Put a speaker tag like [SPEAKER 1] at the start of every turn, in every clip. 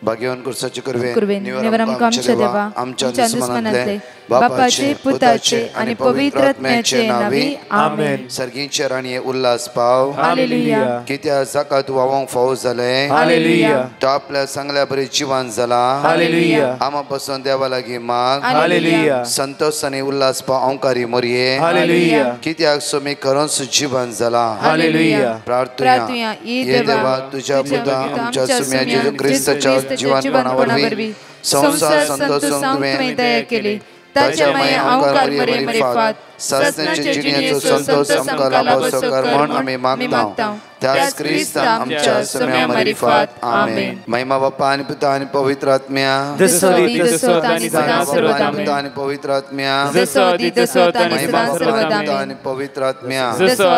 [SPEAKER 1] भाग्यवान कुर्साचे
[SPEAKER 2] कुर्वेन निवरम आमच्या देवा आमच्या दुश्मनांतले बापाचे पुताचे आणि पवित्र आत्म्याचे नावी आमेन.
[SPEAKER 1] सर्गींचे राणी उल्हास पाव
[SPEAKER 2] हालेलुया.
[SPEAKER 1] कित्या जाका तू वावंक फावो जाले
[SPEAKER 2] हालेलुया.
[SPEAKER 1] तो आपल्या चांगल्या बरी जिवान जाला
[SPEAKER 2] हालेलुया.
[SPEAKER 1] आमा पासून देवा लागीं माग
[SPEAKER 2] हालेलुया.
[SPEAKER 1] संतोष आणि उल्हास पाव अंकारी मोरये
[SPEAKER 2] हालेलुया.
[SPEAKER 1] कित्याक सोमी करून जिवान जाला
[SPEAKER 2] हालेलुया.
[SPEAKER 1] प्रार्थना ये देवा तुझ्या पुता आमच्या सुम्या जेजू ख्रिस्ताच्या जीवनपणावरवी संसार संतोषांक तुवें
[SPEAKER 2] दया केली. ताच्या माया अंकार मरे मरे फात
[SPEAKER 1] सासण्याच्या जिण्याचो संतोष आमकां लाभो कर म्हण आमी मागता. त्याच ख्रिस्त आमच्या सुम्या मरिफात आमेन. महिमा बाप्पा आणि पिता आणि पवित्र आत्म्या
[SPEAKER 2] जसो आणि सदा सर्वदा
[SPEAKER 1] पिता आणि पवित्र आत्म्या
[SPEAKER 2] जसो आणि सदा सर्वदा
[SPEAKER 1] आणि पवित्र आत्म्या
[SPEAKER 2] जसो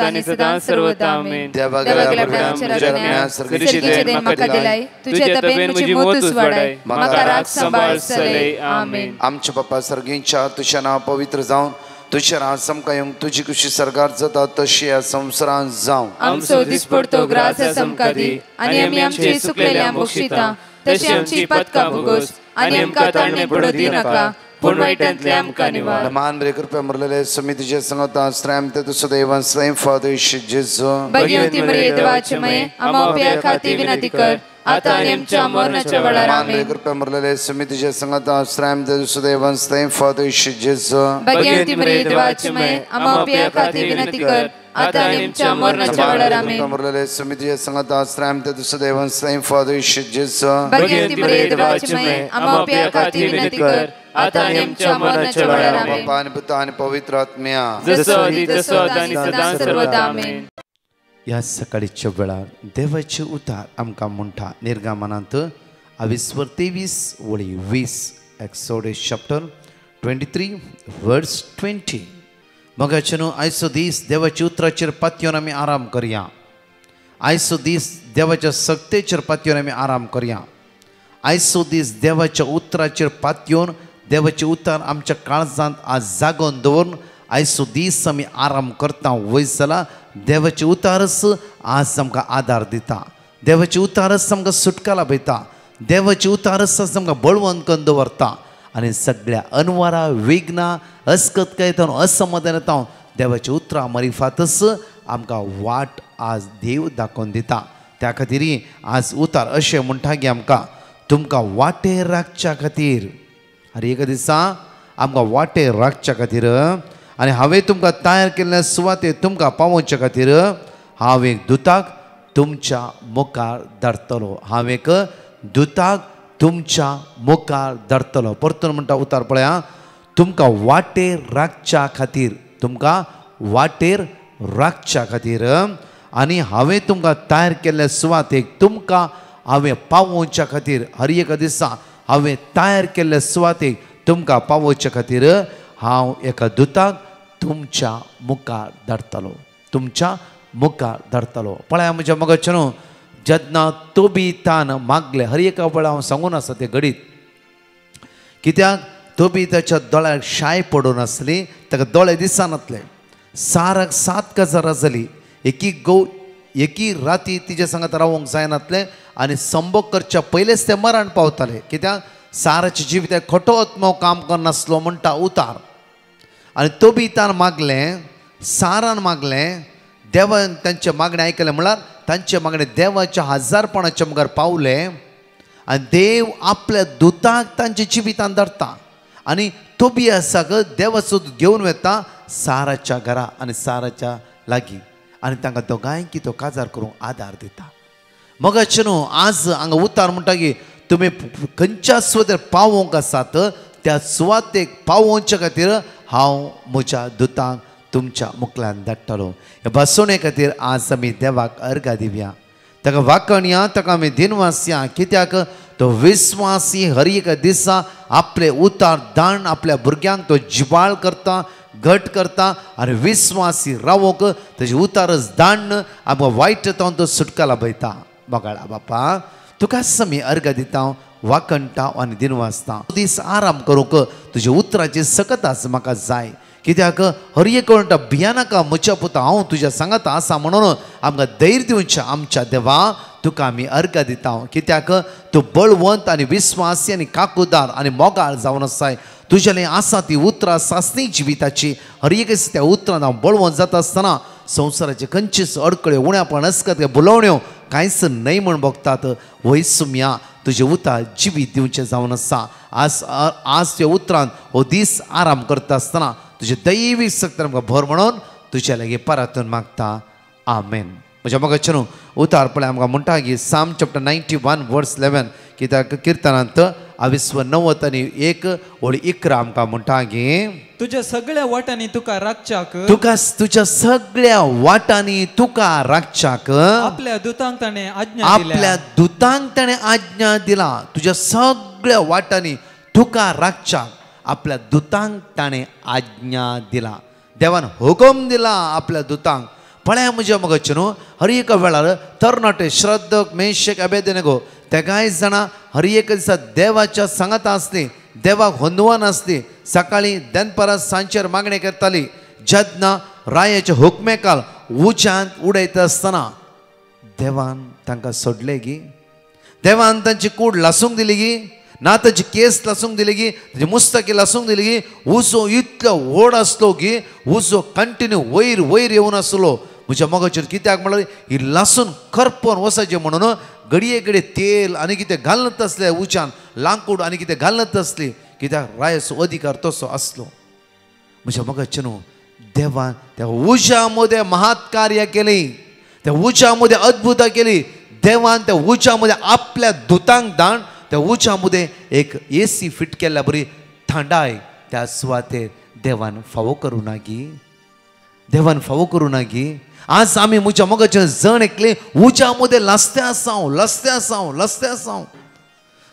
[SPEAKER 2] आणि सदा सर्वदा आमेन. देवागला प्रार्थना सर्गीचे देन म्हाका दिलाय तुझे तबेन म्हजी मोतूच वाडाय म्हाका राख सांभाळ सलय आमेन.
[SPEAKER 1] आमच्या बाप्पा सर्गींच्या तुझे नाव पवित्र जावन तुझे राज समका येवंक तुझी खुशी सरकार जाता तशी ह्या संवसारांत जावं.
[SPEAKER 2] आमचो दिसपडतो ग्रास समका दी आनी आमी आमची सुकलेल्या बक्षिता तशी आमची पदकां भोगोस आनी आमकां ताणणे पडू दी नाका पूण वायटांतले आमकां निवार.
[SPEAKER 1] मान बरे कृपया मरलेले समितीचे संगता श्रम ते तुझं देवान स्वयं फादर जेजू
[SPEAKER 2] भगवती मरिये देवाचे मये आम्हा उपया खाती विनंती कर आता आणि आमच्या मरणाच्या वेळार आमेन.
[SPEAKER 1] कृपया मरलेले समितीचे संगता श्रम ते तुझं देवान स्वयं फादर जेजू
[SPEAKER 2] भगवती मरिये देवाचे मये आम्हा उपया खाती विनंती कर आता आणि आमच्या मरणाच्या वेळार आमेन.
[SPEAKER 1] मरलेले समितीचे संगता श्रम ते तुझं देवान स्वयं फादर जेजू
[SPEAKER 2] भगवती मरिये देवाचे मये आम्हा उपया खाती विनंती कर आता आणि आमच्या मरणाच्या वेळार आमेन.
[SPEAKER 1] बाप्पा आणि पिता आणि पवित्र आत्म्या
[SPEAKER 2] जसो आणि सदा सर्वदा आमेन.
[SPEAKER 1] ह्या सकाळीच्या वेळार देवाचे उतार आमकां म्हणटा निर्गमनांत 22 वळी 20 एक्सोडस चॅप्टर 23 वर्स 20. मगाचे न्हू आयचो दीस देवाच्या उतराचेर पातयेवन आमी आराम करया. आयचो दीस देवाच्या सक्तेचेर पातयेवन आमी आराम करया. आयचो दीस देवाच्या उतराचेर पातयेवन देवाचे उतार आमच्या काळजांत आज जागोवन दवरून आयचो दीस आमी आराम करता वयस जाला. देवाचे उतारच आज आमकां आदार दिता. देवाचे उतारच आमकां सुटका लाभयता. देवाचे उतारच आमकां बळवंत करून दवरता आनी सगळ्या अनवरां विघ्नां अस्कतकायेतावन असमाधानांतावन देवाच्या उतरां मरिफातच आमकां वाट आज देव दाखोवन दिता. त्या खातीर आज उतार अशें म्हणटा की आमकां तुमकां वाटेर राखच्या खातीर आरे एका दिसा आमकां वाटेर राखच्या खातीर आनी हांवें तुमकां तयार केल्ल्या सुवातेर तुमकां पावोवच्या खातीर हांव एक दुताक तुमच्या मुखार धाडटलो. हांव एक दुताक तुमच्या मुखार धाडटलो. परतून म्हणटा उतार पळया तुमकां वाटेर राखच्या खातीर तुमकां वाटेर राखच्या खातीर आनी हांवें तुमकां तयार केल्ल्या सुवातेक तुमकां हांवें पावोवच्या खातीर हर एका दिसा हांवें तयार केल्ल्या सुवातेक तुमकां पावोवच्या खातीर हांव एका दुताक तुमच्या मुखार धाडटलो. तुमच्या मुखार धाडटलो. पळया म्हज्या मगाचे न्हू जेन्ना तोबीतान मागले हर एका वेळा हांव सांगून आसा ते घडीत कित्याक तोबीताच्या दोळ्याक शाय पडून आसली ताका दोळे दिसनासले. साराक 7 गजारां जाली. एकी राती तिचे सांगात रावंक जायनासले आनी संभोग करच्या पयलेच ते मरण पावताले. कित्याक साराच्या जिविताक खोटो आत्मो काम करनासलो म्हणटा उतार. आनी तोबीतान मागलें सारान मागलें देवान तांचे मागणें आयकलें म्हळ्यार तांचे मागणें देवाच्या हजारपणाच्या मुखार पावलें आनी देव आपल्या दुताक तांच्या जिवितान धाडटा आनी तोबियासाक देवाचो दूत घेवन वता साराच्या घरा आनी साराच्या लागीं आनी तांकां दोगांयकी तो काजार करूंक आदार दिता. मगाचे न्हू आज हांगा उतार म्हणटा की तुमी खंयच्या सुवातेर पावोवंक आसात त्या सुवातेक पावोवच्या खातीर हांव म्हज्या दुतांक तुमच्या मुखल्यान धाडटलो. हे बसोवणे खातीर आज आमी देवाक अर्घा दिवया. ताका वाकणया ताका आमी दिनवास या. कित्याक तो विस्वासी हर एक दिसा आपले उतार दान आपल्या भुरग्यांक तो जिवाळ करता घट करता आनी विस्वासी रावोंक ताजे उतारच दाण आमकां वायट जावन तो सुटका लाभयता. मोगाळा बापा तुकाच आमी अर्घ दिता वाकणटा आनी दिनवासता. दीस आराम करूंक तुजे उतराची सकताच म्हाका जाय. कित्याक हर एक म्हणटा भिया नाका म्हज्या पुता हांव तुज्या सांगाता आसा म्हणून आमकां धैर्य दिवचें. आमच्या देवा तुका आमी अर्घ दिता कित्याक तूं बळवंत आनी विस्वासी आनी काकूदार आनी मोगाळ जावन आसाय तुजेलें आसा ती उतरां सासणी जिविताची हर एक त्या उतरांत हांव बळवंत जाता आसतना संवसाराचे खंयचीच अडकळ्यो उण्यापण आसतात ते बुलवण्यो कांयच न्हय म्हण बगतात वय सुम्या तुजें उतर जिवीत दिवचें जावन आसा आज त्या उतरांत हो दीस आराम करता आसतना तुजे दैवीक शक्तीन आमकां भर म्हणून तुज्या लागीं परातून मागता आमेन. म्हज्या मोगाचे न्हू उतार पळय आमकां म्हणटा की साम चॅप्टर 91 वर्स 11 कित्याक किर्तनांत 90 ओळी 11 आमकां म्हणटा की
[SPEAKER 3] तुज्या सगळ्या वाटांनी तुका राखच्याक
[SPEAKER 1] तुज्या सगळ्या वाटांनी तुका राखच्याक
[SPEAKER 3] आपल्या
[SPEAKER 1] दुतांक ताणें आज्ञा दिला तुज्या सगळ्या वाटांनी तुका राखच्याक आपल्या दुतांक ताणें आज्ञा दिला देवान हुकम दिला आपल्या दुतांक. पळया म्हज्या मोगाचे न्हू हर एका वेळार तरणाटे श्रद्धक मेशक अबेदनेगो ते कांय जाणां हर एक दिसा देवाच्या सांगात आसली देवाक होंदवान आसली सकाळीं दनपरां सांजेर मागणी करताली जेन्ना रायाच्या हुकमेकाल उज्यांत उडयता आसतना देवान तांकां सोडले गी देवान तांची कूड लासूंक दिली गी ना ताची केस लासूंक दिली गी ताची मुस्तकी लासूंक दिली गी उजो इतलो व्हड आसलो की उजो कंटिन्यू वयर वयर येवन आसलो. म्हज्या मोगाचेर कित्याक म्हळ्यार ही लासून करपोन वचचें म्हणून घडये घडये तेल आनी कितें घालत आसले उज्यान लांकूड आनी कितें घालत आसली कित्याक रायाचो अधिकार तसो आसलो. म्हज्या मोगाचें न्हू देवान त्या उज्या मदें महात कार्य केली त्या उज्या मदें अद्भुतां केली देवान त्या उज्या मदें आपल्या दुतांक धाड त्या उज्या मदें एक एसी फिट केल्ल्या बरी थंडाय त्या सुवातेर देवान फावो करूं ना गी देवान फावो करूं ना गी. आज आमी म्हज्या मोगाचें जण एकले उज्या मदें लस्ते आसांव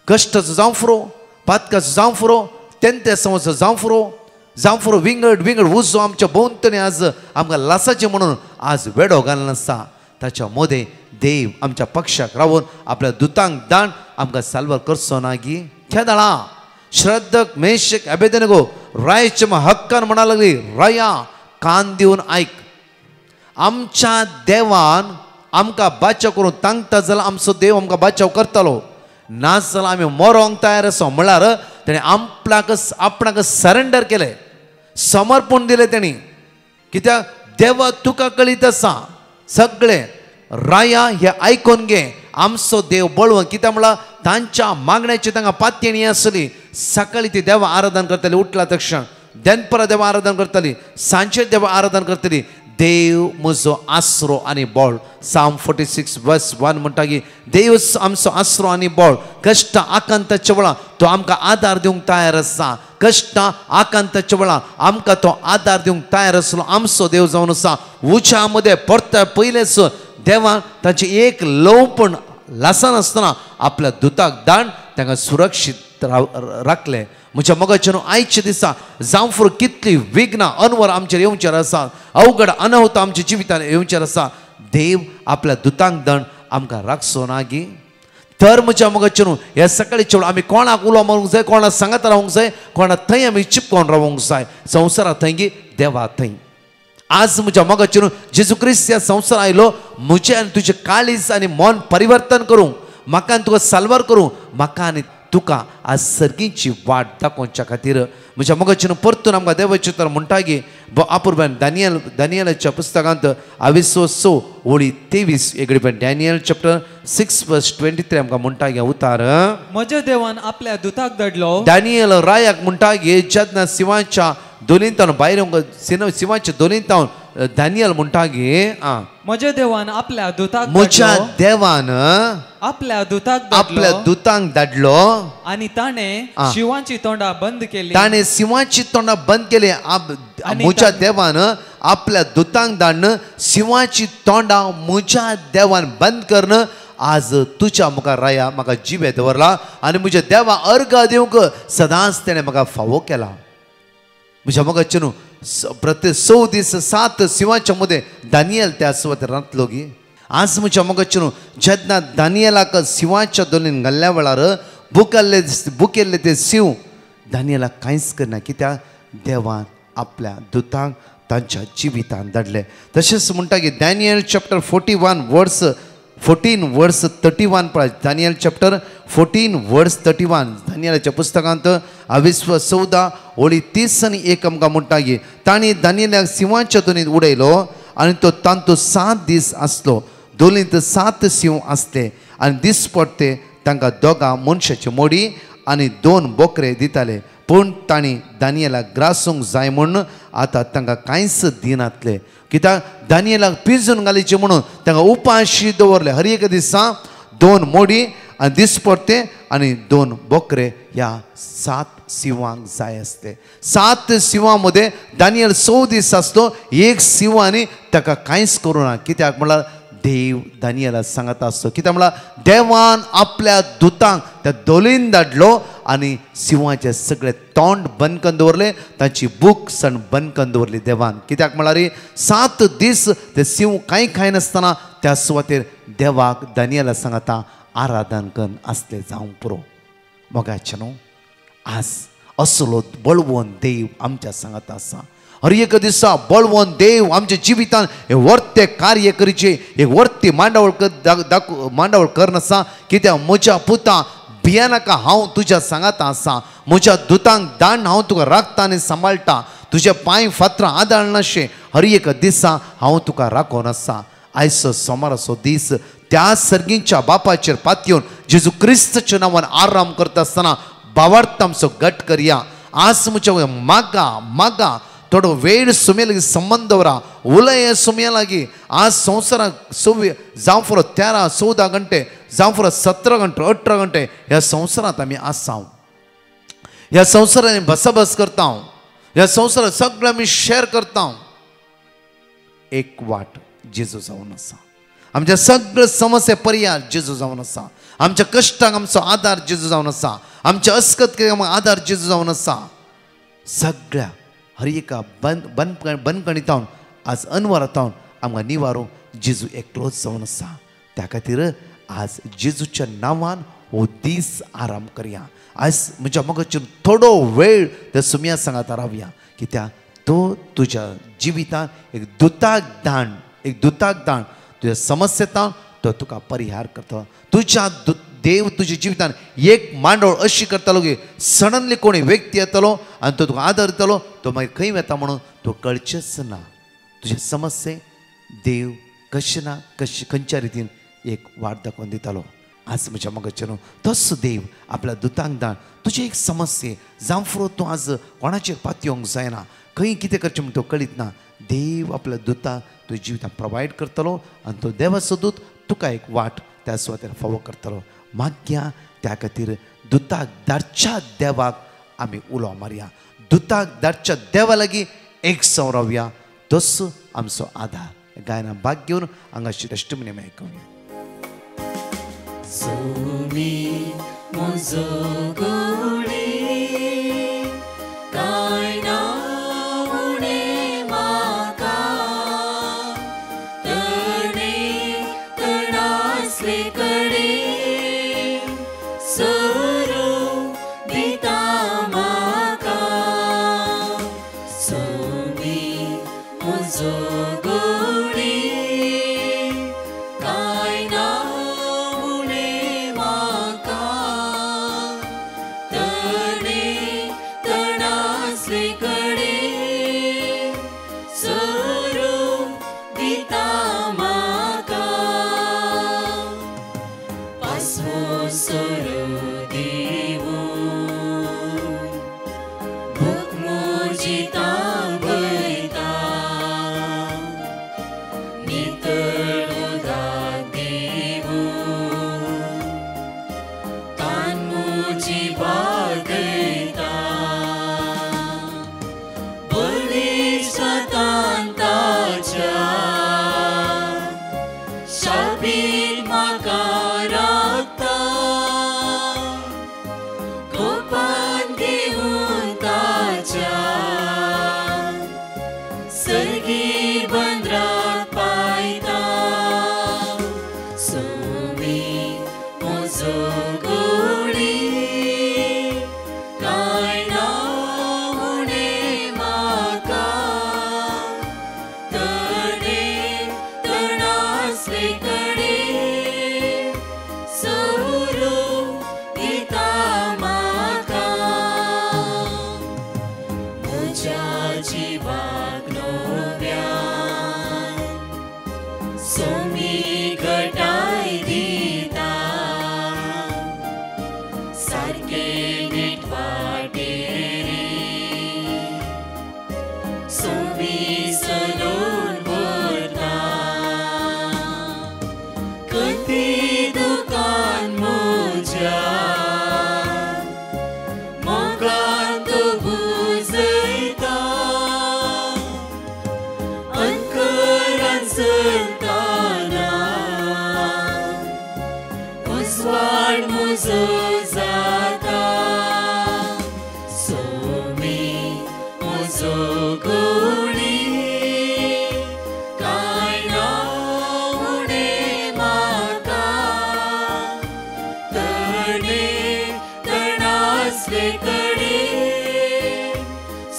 [SPEAKER 1] कश्टाचो जावं फुरो पातकाचो जावं फुरो तेंतेसांवाचो जावं फुरो विंगड उजो आमच्या भोंवतणी आज आमकां लासाचें म्हणून आज वेडो घालना आसा ताच्या मदें देव आमच्या पक्षाक रावून आपल्या दुतांक दान आमकां साल्वार करचो ना गी. खेदाळा श्रद्धक मेशक अबेदनेगो रायाच्या हक्कान म्हणा लागली राया कान दिवन आयक आमच्या देवान आमकां बाचाव करून तांकता जाल्यार आमचो देव आमकां बाचाव करतलो नाच जाल्यार आमी मरोंक तयार आसा म्हळ्यार तेणें आपणाक सरेंडर केलें समर्पण दिलें तेणी कित्याक देवा तुका कळीत आसा सगळें राया हे आयकून घे आमचो देव बळवंत कित्याक म्हळ्यार तांच्या मागण्याची तांकां पातयणी आसली सकाळीं ती देवा आराधन करताली उठला तक्षण दनपरां देवा आराधन करताली सांजेर देवा आराधन करताली देव म्हजो आसरो आनी बळ साम 46 वर्स 1 म्हणटा की देव आमचो आसरो आनी बळ कश्ट आकांताच्या वेळा तो आमकां आदार दिवंक तयार आसा कश्ट आकांताच्या वेळा आमकां तो आदार दिवंक तयार आसलो आमचो देव जावन आसा. उज्या मदें परत पयलेच देवान ताची एक ल्हवपण लासान आसतना आपल्या दुताक दान तांकां सुरक्षीत राखलें. म्हज्या मोगाचे न्हू आयच्या दिसा जावं फुरो कितली विघ्नां अनवर आमचेर येवचेर आसा अवघड अनहूत आमच्या जिवितान येवचेर आसा देव आपल्या दुतांक दंड आमकां राखचो ना गी. तर म्हज्या मोगाचे न्हू ह्या सकाळीच्या वेळार आमी कोणाक उलो मारूंक जाय कोणाक सांगात रावंक जाय कोणाक थंय आमी चिपकोन रावंक जाय संवसारांत थंय गी देवा थंय. आज म्हज्या मोगाचे न्हू जेजू क्रिस्त ह्या संवसार आयलो म्हजें आनी तुजें काळीज आनी मन परिवर्तन करूंक म्हाका आनी तुका साल्वार करूं म्हाका आनी तुका आज सर्गीची वाट दाखोवच्या खातीर म्हज्या मोगाचे परतून आमकां देवाचें उतर म्हणटा की अपुर्बान दानियेलाच्या पुस्तकांत 26 ओळी 23 एगडेपण डॅनियल चॅप्टर 6 वर्स 23 आमकां म्हणटा की उतार
[SPEAKER 3] म्हज्या देवान आपल्या दुताक धाडलो
[SPEAKER 1] दानियल रायाक म्हणटा की जेन्ना सिंहाच्या दोनींतावन भायर सिंहाच्या दोनींतावन दानियल म्हणटा की
[SPEAKER 3] म्हज्या देवान आपल्या दुताक
[SPEAKER 1] म्हज्या देवान
[SPEAKER 3] आपल्या
[SPEAKER 1] दुतांक धाडलो
[SPEAKER 3] आनी ताणें शिवांची तोंडां बंद केली
[SPEAKER 1] ताणें सिंहाची तोंडां बंद केली म्हज्या देवान आपल्या दुतांक धाडन सिंहाची तोंडां म्हज्या देवान बंद करन आज तुज्या मुखार राया म्हाका जिवे दवरला आनी म्हज्या देवा अर्घ दिवंक सदांच तेणें म्हाका फावो केला. म्हज्या मोगाचे न्हू प्रत्येक 6 दीस 7 सिंहाच्या मदें दानियल त्या सुवातेर रांतलो गी. आज म्हज्या मोगाचे न्हू जेन्ना दानियलाक सिंहाच्या दोनीन घाल्ल्या वेळार बुकेल्ले ते सिंह दानियलाक कांयच करना कित्याक देवान आपल्या दुतांक तांच्या जिवितांत धाडले. तशेंच म्हणटा की डॅनियल चॅप्टर 41 वर्स 14 वर्स 31 पळय. दानियल चॅप्टर 14 वर्स 31 दानियलाच्या पुस्तकांत 14 ओळी 30 आनी 1 आमकां म्हणटा की तांणी दानियलाक सिंहाच्या दोनीत उडयलो आनी तो तांतू 7 दीस आसलो. दोनींत 7 सिंह आसले आनी दिसपट्टे तांकां दोगां मनशाची मोडी आनी 2 बोकरे दिताले. पूण तांणी दानियलाक ग्रासूंक जाय म्हणून आतां तांकां कांयच दिनातले. कित्याक दानियलाक पिंजून घालीचे म्हणून तांकां उपाशी दवरले. हर एक दिसा 2 मोडी आनी दिसपट्टे आनी 2 बोकरे ह्या 7 सिंहांक जाय आसले. 7 सिंहां मध्ये दानियल 6 दीस आसलो. एक सिंहांनी ताका कांयच करूना. कित्याक म्हळ्यार देव दानियला सांगता आसतो. कित्याक म्हळ्यार देवान आपल्या दुतांक त्या दोलीन धाडलो आनी सिंहाचे सगळे तोंड बंद करून दवरले. तांची बूक सण बंद करून दवरली देवान. कित्याक म्हळ्यार 7 दीस ते सिंह कांय खायनासतना त्या सुवातेर देवाक दानियला सांगता आराधन करून आसले जावं पुरो. मोगाचे न्हू आज असलो बळवंत देव आमच्या सांगता आसा. हर एक दिसा बळवंत देव आमच्या जिवितान हे वर्ते कार्य करीचे एक वर्ती मांडावळ करनासा. कित्याक म्हज्या पुता भियानाका हांव तुज्या सांगाता आसा. म्हज्या दुतांक दांड हांव तुका राखता आनी सांबाळटा. तुजे पांय फातरां आदाळनाशे हर एक दिसा हांव तुका राखोन आसा. आयचो सोमाराचो दीस त्या सर्गींच्या बापाचेर पातयेवन जेजू क्रिस्ताच्या नांवान आराम करता आसतना भावार्थ आमचो गट करया. आज म्हज्या मागा थोडो वेळ सुमये लागीं संबंध दवरा. उलय सुमया लागीं आज संवसाराक जावं फुरो 13-14 घंटे जावं फुरो 17 घंटे 18 घंटे ह्या संवसारांत आमी आसा. ह्या संवसारांत बसाबस करता. ह्या संवसारांत सगळें आमी शेअर करता. एक वाट जेजू जावन आसा. आमच्या सगळे समस्या पर्याय जेजू जावन आसा. आमच्या कश्टांक आमचो आधार जेजू जावन आसा. आमच्या अस्कतकेक आमकां आधार जेजू जावन आसा. सगळ्या हर एका बनकणितावन आज अनवरातावन आमकां निवारो जेजू एकलोच जावन आसा. त्या खातीर आज जेजूच्या नांवान हो दीस आराम करया. आज म्हज्या मोगाचेर थोडो वेळ त्या सुमया सांगाता रावया. कित्याक तो तुज्या जिवितान एक दुताक दाण तुज्या समस्येतान तो तुका परिहार करता. तुज्या देव तुज्या जिवितान एक मांडोळ अशी करतालो की सडनली कोणी व्यक्ती येतलो आनी तो तुका आदार दितलो. तो मागीर खंय वता म्हणून तो कळचेच ना. तुजे समस्ये देव कशें ना खंयच्या रितीन एक वाट दाखोवन दितालो. आज म्हज्या मोगाचेर तसो देव आपल्या दुतांक दाण तुजे एक समस्ये जावं फुरो तूं आज कोणाचेर पातयोंक जायना खंय कितें करचें म्हूण तो कळीत ना. देव आपल्या दुतांक तुज्या जिवितान प्रोवायड करतलो आनी तो देवाचो दूत तुका एक वाट त्या सुवातेर फावो करतलो. मागया त्या खातीर दुताक धाडच्या देवाक आमी उलो मारया. दुताक धाडच्या देवा लागीं एक रावया. तसो आमचो आधार गायना भाग घेवन हांगाची अष्टमी आमी आयकुया.
[SPEAKER 2] गोपान घेऊन ताच्या
[SPEAKER 4] म्हज्या जिवाक नव्यान सोमी घटाय दिता सारके नीट वाटेरे सोमी सलोन व्हरता कती दुकान म्हज्या मोगान तो बुजयता अंकरान चलताना उजवाड म्हजो जाता सोमी म्हजो गवळी कांय ना उणें म्हाका तणासले कडेन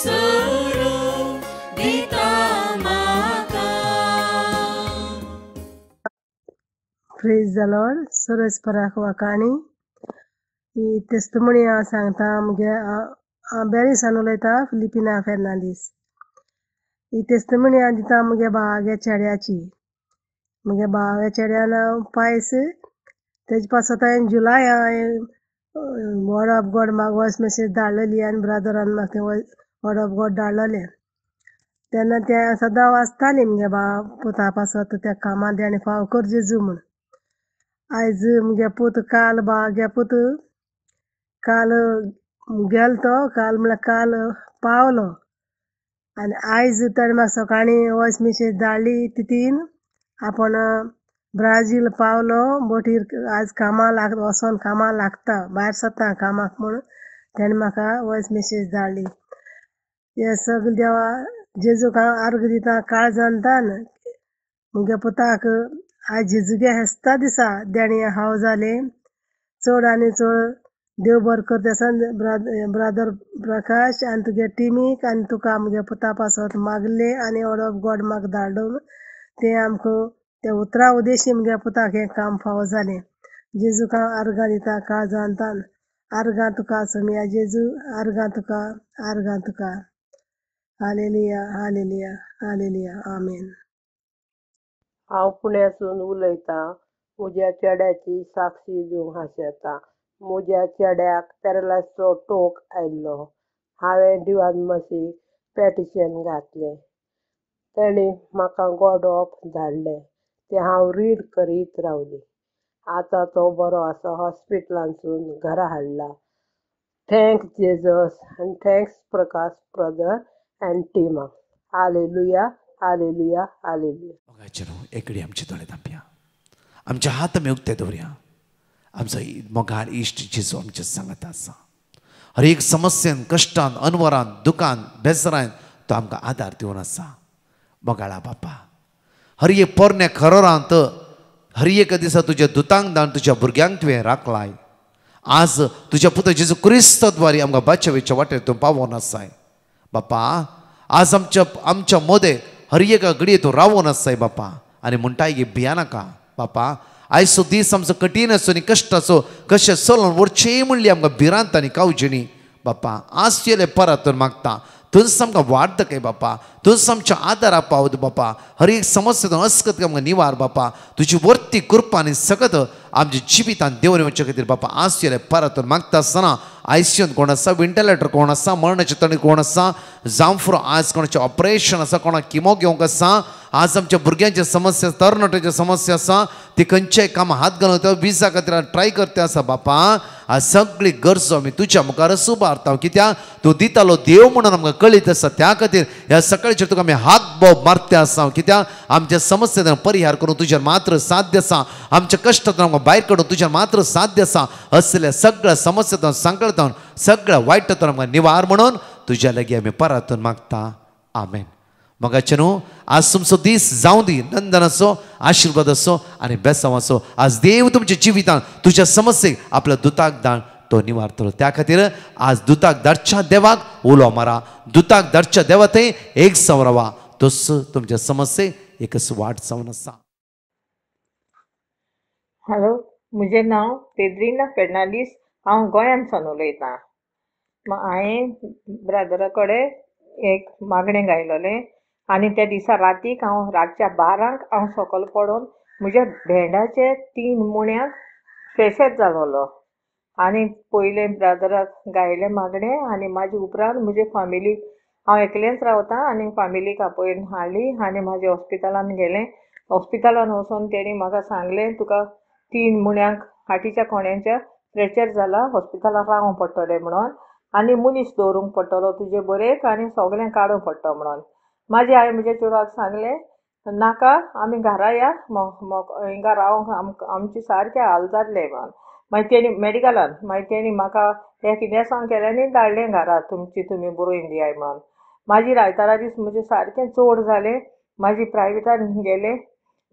[SPEAKER 4] सोरो दिता म्हाका.
[SPEAKER 5] Praise the Lord. सरस पराक वाकाणी ही तेस्तमणी हांव सांगता मुगे बॅरिसान उलयता फिलिपिना फेर्नांदीस. ही तेस्तमणी हांव दिता मुगे भावागे चेड्याची. मुगे भावागे चेड्यान पायस तेजे पासत हांवें जुलाय हांवें वर्ड ऑफ गॉड म्हाका वॉयस मेसेज धाडलेली आनी ब्रदरान म्हाका तें वर्ड ऑफ गॉड धाडलेलें. तेन्ना तें सदां वाचतालीं मुगे भाव पुता पासत त्या कामां तेणें फाव कर जेजू म्हूण. आयज मुगे पूत काल भावागे पूत काल गेलो तो काल म्हळ्यार काल पावलो आनी आयज ताणें म्हाका सकाळीं वॉयस मेसेज धाडली तितीन आपूण ब्राजील पावलो बोटीर आज कामां वोसोन कामां लागता भायर सरता कामाक म्हूण तेणें म्हाका वॉयस मेसेज धाडली. हे सगळे देवा जेजूक हांव आर्ग दिता काळजांतान. मुगे पुताक आयज जेजूगे हेस्ता दिसा देणे हांव जालें. चड आनी चड देव बरें करता सन ब्रदर प्रकाश आनी तुगे टिमीक आनी तुका मुगे पुता पासत मागले आनी वर्ड ऑफ गॉड म्हाका धाडून तें आमकां त्या उतरा उद्देशी मुगे पुताक हें काम फावो जालें. जेजूक हांव आर्गां दिता काळजांतान. आर्गां तुका सोम्या जेजू, आर्गां तुका, आर्गां तुका. Hallelujah hallelujah hallelujah amen.
[SPEAKER 6] हांव पुण्यासून उलयतां. म्हज्या चेड्याची साक्षी दिवंक आशेतां. म्हज्या चेड्याक पॅरलायजचो टोक आयिल्लो. हांवें दिवान मसीक पॅटिशन घातलें. तेणी म्हाका गॉड ऑफ धाडलें. तें हांव रीड करीत रावलीं. आतां तो बरो आसा. हॉस्पिटलांतसून घरा हाडला. थँक्स जेजस आनी थँक्स प्रकाश ब्रदर एंड टिमाक. Hallelujah hallelujah hallelujah.
[SPEAKER 1] मोगाचेर एकडी आमचे दोळे धांपया. आमचे हात आमी उक्ते दवरया. आमचो मोगाळ इश्ट जेजू आमचे सांगत आसा. हर एक समस्येन कश्टान अनवरान दुखान बेजारान तो आमकां आदार दिवन आसा. मोगाळा बापा हर एक पोरण्या खरोरांत हर एक दिसा तुज्या दुतांक धाडून तुज्या भुरग्यांक तुवें राखलाय. आज तुज्या पुत्र जेजू क्रिस्ताद्वारे आमकां बादशावेच्या वाटेर तूं पावोन आसाय. बापा आज आमच्या मोदे हर एका घडये तूं रावून आसाय बापा. आनी म्हणटाय गे भिया नाका बापा. आयचो दीस आमचो कठीण आसो आनी कश्ट आसो कशें चलोन वरचें म्हणली आमकां भिरांत आनी कावजिणी बापा. आज येले परतून मागता तुझ आमकां वाट दाखय बापा. तुझ आमच्या आदारा पावत बापा. हर एक समस्या अस्कत आमकां निवार बापा. तुजी वर्ती कृपा आनी सगत आमच्या जिवितांत देवून येवचे खातीर बापा आज येले परतून मागता आसतना आयसीयून कोण आसा वेंटिलेटर कोण आसा मरणाचे तणी कोण आसा जावं फुरो आज कोणाचें ऑपरेशन आसा कोणाक किमो घेवंक आसा. आज आमच्या भुरग्यांची समस्या तरणाट्याची समस्या आसा ती खंयच्याय कामां हात घालून विजा खातीर ट्राय करता आसा बापा. आज सगळी गरजो आमी तुज्या मुखार उबारता कित्याक तूं दितालो देव म्हणून आमकां कळीत आसा. त्या खातीर ह्या सकाळचेर तुका आमी हाक बोब मारते आसा कित्याक आमच्या समस्येचो परिहार करून तुज्यान मात्र साध्य आसा. आमच्या कश्टांतून आमकां भायर काडून तुज्यान मात्र साध्य आसा. असल्या सगळ्या समस्येतून संकटांतून सगळ्या वायटांतून आमकां निवार म्हणून तुज्या लागीं आमी परतून मागता. आमेन. मोगाचे न्हू आज तुमचो दीस जावं दी नंदन असो आशिर्वाद असो आनी बेसांव असो. आज देव तुमच्या जिवितांत तुज्या समस्येक आपल्या दुताक धाड तो निवारतलो. त्या खातीर आज दुताक धाडच्या देवाक उलो मारा. दुताक धाडच्या देवा थंय एक रावा. तोच तुमच्या समस्येक एकच वाट जावन आसा.
[SPEAKER 7] हॅलो, म्हजें नांव पेद्रिना फेर्नांदीस. हांव गोंयांतसान उलयतां. हांवें ब्रदरा कडेन एक मागणें गायलोलें आनी त्या दिसा रातीक हांव रातच्या 12 हांव सकयल पडोन म्हज्या भेंडाचे 3 मुण्याक स्पेशल जालोलो आनी पयले ब्रदराक गायलें मागणें आनी म्हाजे उपरांत म्हजे फॅमिलीक हांव एकलेंच रावतां आनी फॅमिलीक आपयन हाडली आनी म्हाजे हॉस्पिटलान गेलें. हॉस्पिटलान वचोन तेणी म्हाका सांगलें तुका 3 मुण्याक हाटीच्या कोण्याच्या फ्रॅक्चर जाला, हॉस्पिटलान रावों पडटलें म्हणोन आनी मनीस दवरूंक पडटलो तुजे बरेक आनी सगलें काडूं पडटा म्हणोन. म्हाजी आई म्हज्या चेडवाक सांगलें नाका आमी घरा या हिंगा रावंक आमचे सारकें हाल जाल्ले म्हणोन. मागीर तेणी मॅडिकलान मागीर तेणी म्हाका एक इंजेक्शन केलें आनी धाडलें घरा तुमी बरोवन दियाय म्हणोन. म्हाजी आयतारा दीस म्हजें सारकें चड जालें. म्हाजी प्रायवेटान गेलें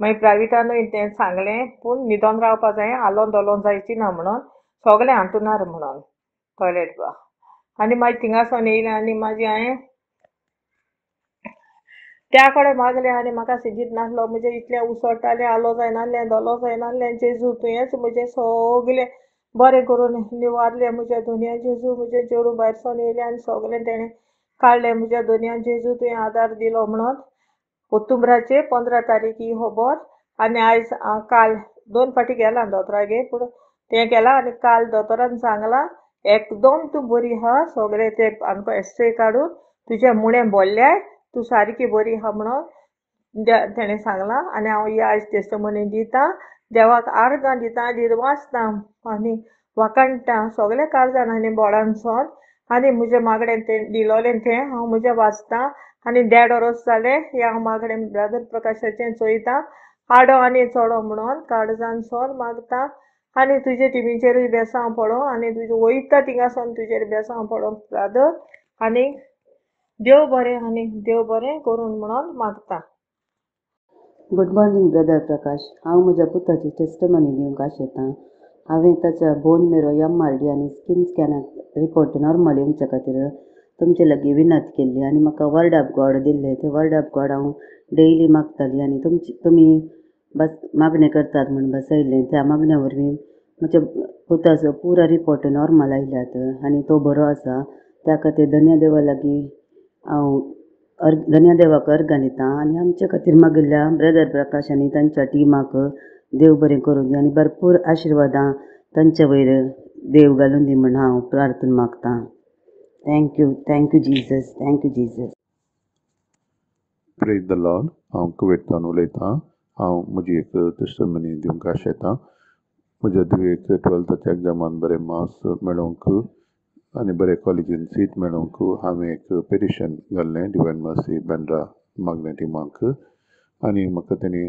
[SPEAKER 7] मागीर प्रायवेटानूय तें सांगलें पूण न्हिदोन रावपा जाय हालोन दोलोन जायची ना म्हणोन सगलें हांतुनार म्हणोन टॉयलेट बा आनी मागीर थिंगासोन येयलें आनी म्हाजी हांयें त्या कडेन मागलें आनी म्हाका सिगीत नासलो म्हजें इतलें उसळटालें हालो जायनासलें दोलो जायनासलें जेजू तुवेंच म्हजें सगलें बरें करून निवारलें म्हज्या धोनया जेजू म्हजें चेडूं भायरसोन येयलें आनी सगलें तेणें काडलें म्हज्या धोनया जेजू तुवें आदार दिलो म्हणोन. ऑक्टोबराचे 15 तारीख ही खबर आनी आयज काल 2 फाटी गेलां दोतोरागेर पूण तें केलां आनी काल दोतोरान सांगलां एकदम तूं बरी आहा सगळें तें आमकां एक्सरे काडून तुजें मुणें बोल्ल्याय तूं सारकी बरी आहा म्हणोन तेणें सांगलां आनी हांव ही आयज टेस्टमनी दितां देवाक आर्गां दितां दीत वाचतां आनी वाकाणटां सगळें काळजान आनी बोडानसोन आनी म्हजें मागणें तें दिलोलें तें हांव म्हजें वाचतां आनी 1.5 वर्स जालें हें हांव मागणें ब्रदर प्रकाशाचें चोयतां आडो आनी चोडो म्हणोन काळजानसोन मागतां आनी तुजे टिमीचेरूय बेसांव पडो आनी तुजें वयता थिंगासोन तुजेर बेसांव पडो ब्रदर आनी देव बरें करून म्हणोन मागतां.
[SPEAKER 8] गुड मॉर्निंग ब्रदर प्रकाश. हांव म्हज्या पुताची टेस्टमनी दिवंक आशेतां. हांवें ताच्या बोन मेरो MRD आनी स्किन स्कॅनाक रिपोर्ट नॉर्मल येवच्या खातीर तुमचे लागीं विनंती केल्ली आनी म्हाका वर्ड ऑफ गॉड दिल्लें. तें वर्ड ऑफ गॉड हांव डेयली मागताली आनी तुमी बस मागणें करतात म्हूण बसयल्लें. त्या मागण्या वरवीं म्हज्या पुताचो पुरो रिपोर्ट नॉर्मल आयल्यात आनी तो बरो आसा. त्या खातीर धन्य देवा लागीं हांव धन्य देवाक अर्गां दितां आनी आमचे खातीर मागिल्ल्या ब्रदर प्रकाश आनी तांच्या टिमाक देव बरें करूं दी आनी भरपूर आशिर्वादां तांच्या वयर देव घालून दी म्हण हांव प्रार्थना मागतां. Thank you Jesus.
[SPEAKER 9] Praise the Lord. हांव कुवेतान उलयतां. हांव म्हजी एक टेस्टमनी दिवंक आशेतां. म्हज्या धुवेक 12th एग्जामान बरें मार्क्स मेळोवंक आनी बरें कॉलेजीन सीट मेळोवंक हांवें एक पेटिशन घाल्लें डिवायन मर्सी बेंड्रा मागण्या टिमाक आनी म्हाका तेणी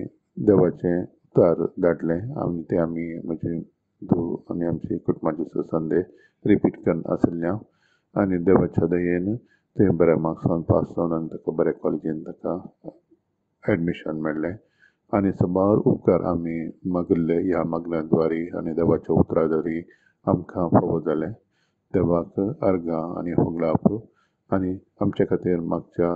[SPEAKER 9] देवाचें उतार धाडलें आनी तें आमी म्हजी धूव आनी आमची कुटुंबाचे संदे रिपीट करन आशिल्ल्या आनी देवाच्या दयेन तें बऱ्या मार्क्सान पास जावन आनी ताका बऱ्या कॉलेजीन ताका एडमिशन मेळ्ळें आनी सबार उपकार आमी मागिल्ले ह्या मागण्या द्वारे आनी देवाच्या उतरा द्वारे आमकां फावो जालें. देवाक अर्गां आनी होगलाप आनी आमचे खातीर मागच्या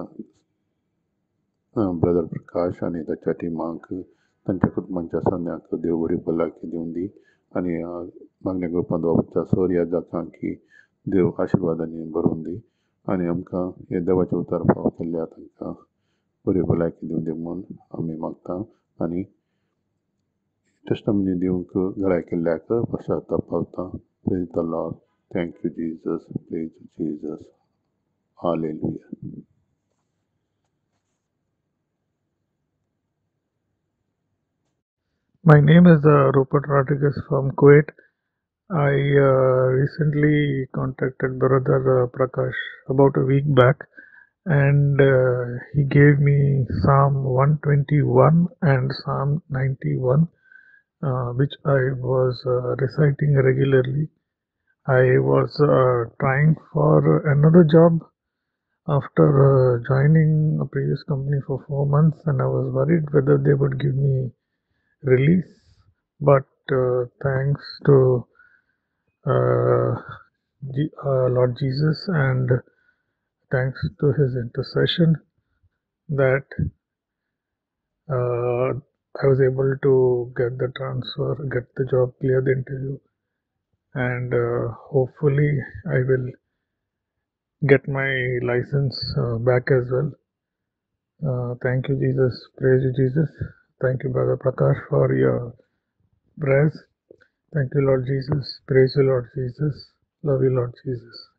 [SPEAKER 9] ब्रदर प्रकाश आनी ताच्या टिमाक तांच्या कुटुंबाच्या सगळ्यांक देव बरी भलायकी दिवन दी आनी मागण्या ग्रुपांत वापरच्या सर याजकांकी देव आशिर्वादांनी भरून दी आनी आमकां हे देवाचे उतार फावो केल्ल्या तांकां बरी भलायकी दिवन दी म्हूण आमी मागतां आनी टेस्टमनी दिवंक घराय केल्ल्याक पश्चाताप पावतां. Praise the Lord. Thank you Jesus. Praise Jesus. Hallelujah.
[SPEAKER 10] My name is Rupert Rodriguez from Kuwait. I recently contacted Brother Prakash about a week back, and he gave me Psalm 121 and Psalm 91, which I was reciting regularly. I was trying for another job after joining a previous company for 4 months, and I was worried whether they would give me release, but thanks to Lord Jesus and thanks to his intercession that I was able to get the transfer, get the job, clear the interview, and hopefully I will get my license back as well. Thank you, Jesus. Praise you, Jesus. Thank you, Brother Prakash, for your prayers. Thank you, Lord Jesus. Praise you, Lord Jesus. Love you, Lord Jesus.